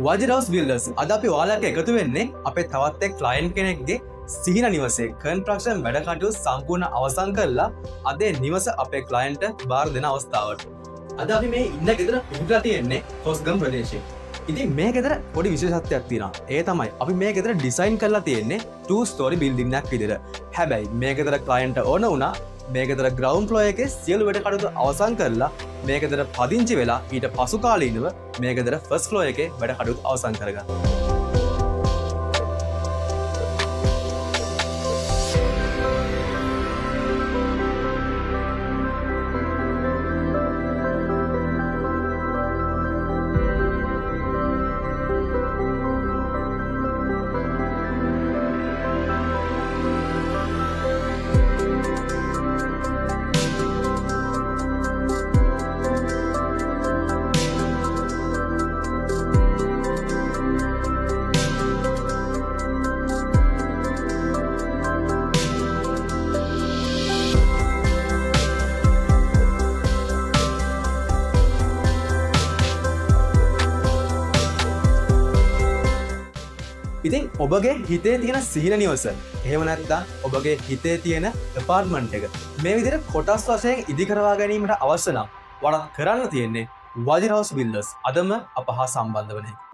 වජිරවස් බිල්ඩර්ස් අද අපි ඔයාලට එකතු වෙන්නේ අපේ තවත් එක් ක්ලයන්ට් කෙනෙක්ගේ සිහින නිවසේ කන්ස්ට්‍රක්ෂන් වැඩ කටයුතු සම්පූර්ණ අවසන් කරලා අද නිවස අපේ ක්ලයන්ට්ට බාර දෙන අවස්ථාවට. අද අපි මේ ඉන්න ගෙදර පිහිටලා තියෙන්නේ හොස්ගම් ප්‍රදේශයේ. ඉතින් මේ ගෙදර පොඩි විශේෂත්වයක් තියෙනවා. ඒ තමයි අපි මේ ගෙදර ඩිසයින් කරලා තියෙන්නේ 2 ස්ටෝරි බිල්ඩින් එකක් විදිහට. හැබැයි මේ ගෙදර ක්ලයන්ට්ට ඕන වුණා මේ ගෙදර ග්‍රවුන්ඩ් ෆ්ලෝර් එකේ සියලු වැඩ කටයුතු අවසන් කරලා මේ ගෙදර පදිංචි වෙලා ඊට පසු කාලීනව මේ ගෙදර ෆස්ට් ෆ්ලෝර් එකේ වැඩ කටයුතු අවසන් කරගන්න. ඉතින් ඔබගේ හිතේ තියෙන සිහින නිවස එහෙම නැත්නම් ඔබගේ හිතේ තියෙන ඇපාර්ට්මන්ට් එක මේ විදිහට කොටස් වශයෙන් ඉදි කරවා ගැනීමට අවශ්‍ය නම් වඩා කරන්න තියෙන්නේ වජිරවස් බිල්ඩර්ස් අදම අප හා සම්බන්ධ වෙන්න.